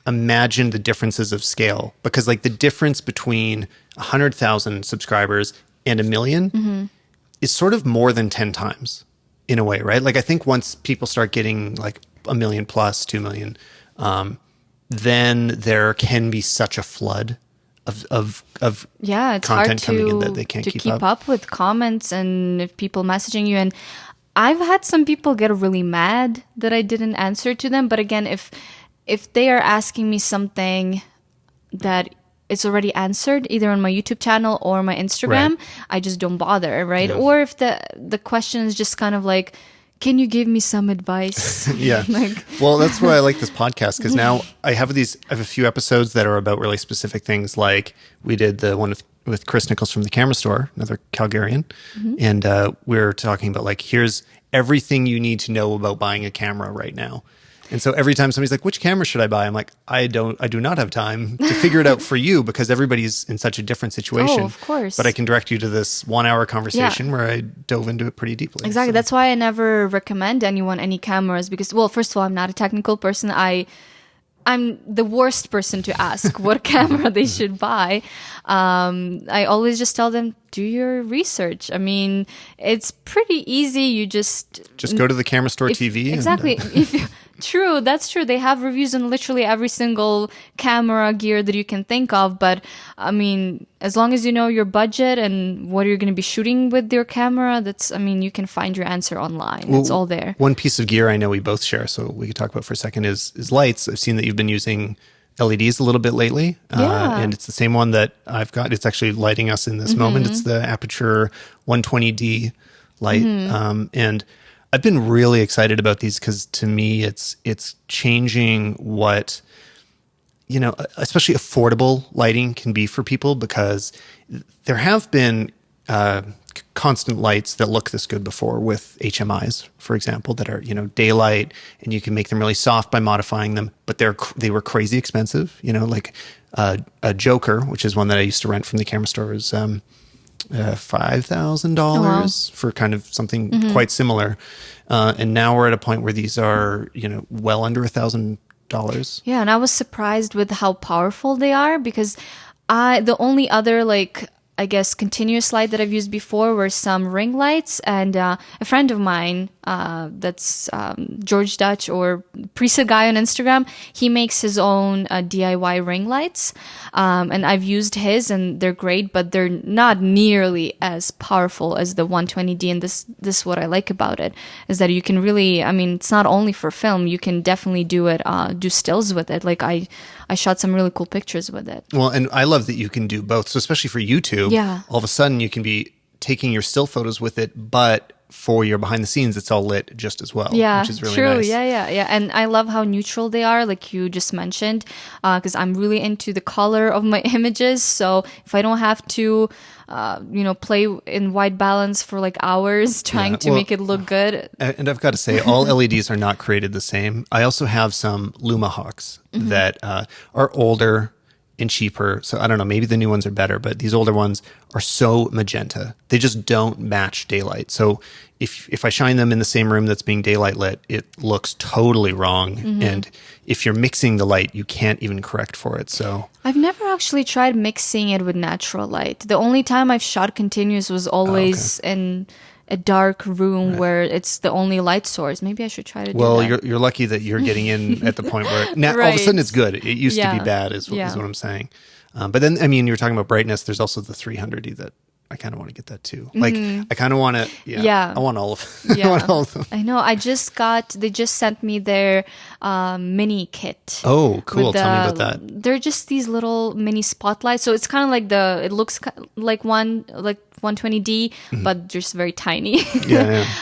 imagine the differences of scale, because like the difference between 100,000 subscribers and 1 million is sort of more than 10 times in a way, right? Like I think once people start getting like 1 million plus 2 million, then there can be such a flood of it's content hard coming in that they can't to keep up with comments and if people messaging you. And I've had some people get really mad that I didn't answer to them. But again, if they are asking me something that it's already answered either on my YouTube channel or my Instagram, I just don't bother, right? Or if the question is just kind of like, can you give me some advice? Well, that's why I like this podcast, because now I have a few episodes that are about really specific things. Like we did the one with Chris Nichols from the Camera Store, another Calgarian. And we're talking about like, here's everything you need to know about buying a camera right now. And so every time somebody's like, which camera should I buy? I'm like, I do not have time to figure it out for you, because everybody's in such a different situation. Oh, of course. But I can direct you to this 1 hour conversation where I dove into it pretty deeply. Exactly. So. That's why I never recommend anyone any cameras, because, well, first of all, I'm not a technical person. I'm the worst person to ask what camera they should buy. I always just tell them, do your research. I mean, it's pretty easy. You just go to the Camera Store TV. Exactly. True, that's true. They have reviews on literally every single camera gear that you can think of. But I mean, as long as you know your budget and what you're going to be shooting with your camera, you can find your answer online. Well, it's all there. One piece of gear I know we both share, so we could talk about for a second, is lights. I've seen that you've been using LEDs a little bit lately. And it's the same one that I've got. It's actually lighting us in this moment. It's the Aperture 120D light. And I've been really excited about these because to me, it's changing what, especially affordable lighting can be for people, because there have been constant lights that look this good before with HMIs, for example, that are, daylight, and you can make them really soft by modifying them, but they were crazy expensive, like a Joker, which is one that I used to rent from the Camera Store, is $5,000 for kind of something quite similar. And now we're at a point where these are, well under $1,000. Yeah. And I was surprised with how powerful they are, because the only other I guess continuous light that I've used before were some ring lights, and a friend of mine that's George Dutch, or Preset Guy on Instagram, he makes his own DIY ring lights, and I've used his, and they're great, but they're not nearly as powerful as the 120D. And this is what I like about it, is that you can really, it's not only for film, you can definitely do stills with it. Like I shot some really cool pictures with it. Well, and I love that you can do both. So especially for YouTube, all of a sudden you can be taking your still photos with it, but for your behind the scenes, it's all lit just as well, which is really nice. Yeah. And I love how neutral they are, like you just mentioned, because I'm really into the color of my images. So if I don't have to, play in white balance for hours trying to make it look good. And I've got to say, all LEDs are not created the same. I also have some Lumahawks that are older and cheaper. So I don't know, maybe the new ones are better, but these older ones are so magenta. They just don't match daylight. So if I shine them in the same room that's being daylight lit, it looks totally wrong. And if you're mixing the light, you can't even correct for it. So I've never actually tried mixing it with natural light. The only time I've shot continuous was always in a dark room where it's the only light source. Maybe I should try to do that. Well, you're lucky that you're getting in at the point where now all of a sudden it's good. It used to be bad is what I'm saying. But then, you were talking about brightness. There's also the 300D that I kind of want to get that too. Like, I kind of want to, I want all of them. I want all of them. I know. They just sent me their mini kit. Oh, cool. Tell me about that. They're just these little mini spotlights. So it's kind of like it looks like 120D, but just very tiny.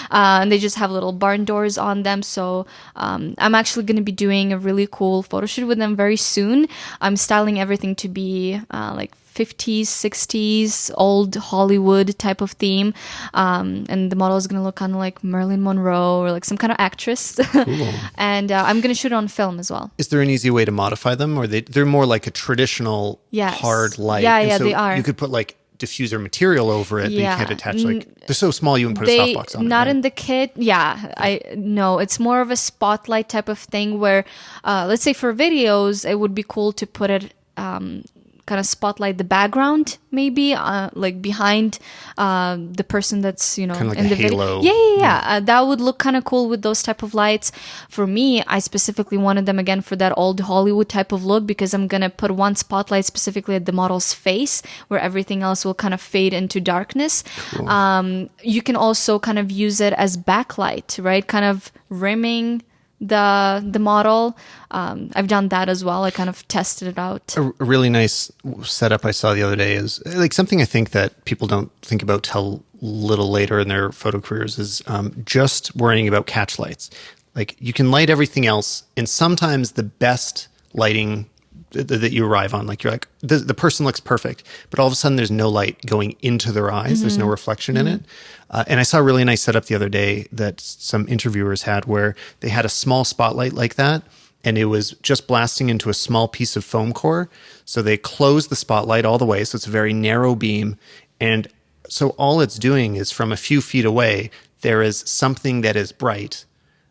And they just have little barn doors on them. So I'm actually going to be doing a really cool photo shoot with them very soon. I'm styling everything to be 50s, 60s, old Hollywood type of theme. And the model is going to look kind of like Marilyn Monroe or like some kind of actress. And I'm going to shoot it on film as well. Is there an easy way to modify them? Or they're more like a traditional hard light? Yeah, so they are. You could put like diffuser material over it, but you can't attach like, they're so small you can put a softbox on it. Not right? in the kit. Yeah, no, it's more of a spotlight type of thing where, let's say for videos, it would be cool to put it, kind of spotlight the background, maybe like behind the person that's kind of like in a the halo. video. Yeah. That would look kind of cool with those type of lights. For me, I specifically wanted them again for that old Hollywood type of look because I'm gonna put one spotlight specifically at the model's face, where everything else will kind of fade into darkness. Cool. You can also kind of use it as backlight, right? Kind of rimming the model. I've done that as well. I kind of tested it out. A really nice setup I saw the other day is like something I think that people don't think about till little later in their photo careers is just worrying about catch lights. Like you can light everything else, and sometimes the best lighting that you arrive on, like you're like, the person looks perfect, but all of a sudden there's no light going into their eyes. There's no reflection in it. And I saw a really nice setup the other day that some interviewers had where they had a small spotlight like that, and it was just blasting into a small piece of foam core. So they closed the spotlight all the way. So it's a very narrow beam. And so all it's doing is from a few feet away, there is something that is bright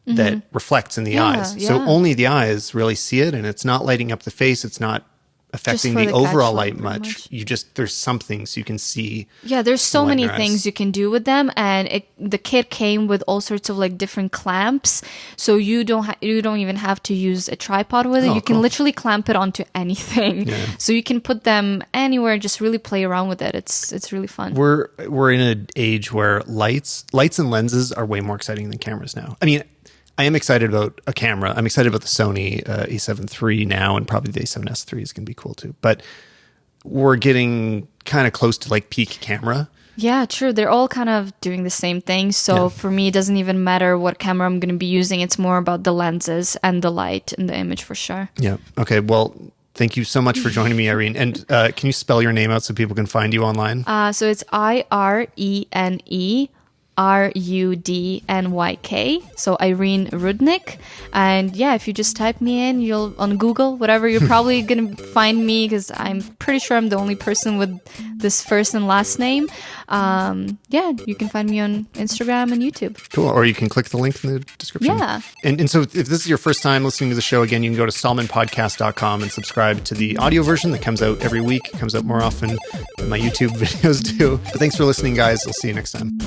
that reflects in the eyes. So only the eyes really see it, and it's not lighting up the face. It's not affecting the overall light much. You just, there's something so you can see. Yeah, there's so many things you can do with them, and the kit came with all sorts of like different clamps, so you don't even have to use a tripod with it. You can literally clamp it onto anything. So you can put them anywhere, just really play around with it. It's really fun. We're in an age where lights and lenses are way more exciting than cameras now. I mean, I am excited about a camera. I'm excited about the Sony A7 III now, and probably the A7S III is going to be cool too. But we're getting kind of close to like peak camera. Yeah, true. They're all kind of doing the same thing. So for me, it doesn't even matter what camera I'm going to be using. It's more about the lenses and the light in the image for sure. Yeah. Okay. Well, thank you so much for joining me, Irene. And can you spell your name out so people can find you online? So it's IRENE Rudnyk, so Irene Rudnyk. And yeah, if you just type me in, on Google, whatever, you're probably gonna find me, because I'm pretty sure I'm the only person with this first and last name. Yeah, you can find me on Instagram and YouTube. Cool. Or you can click the link in the description. Yeah. And so if this is your first time listening to the show, again, you can go to stalmanpodcast.com and subscribe to the audio version that comes out every week. It comes out more often than my YouTube videos do. But thanks for listening, guys. I'll see you next time.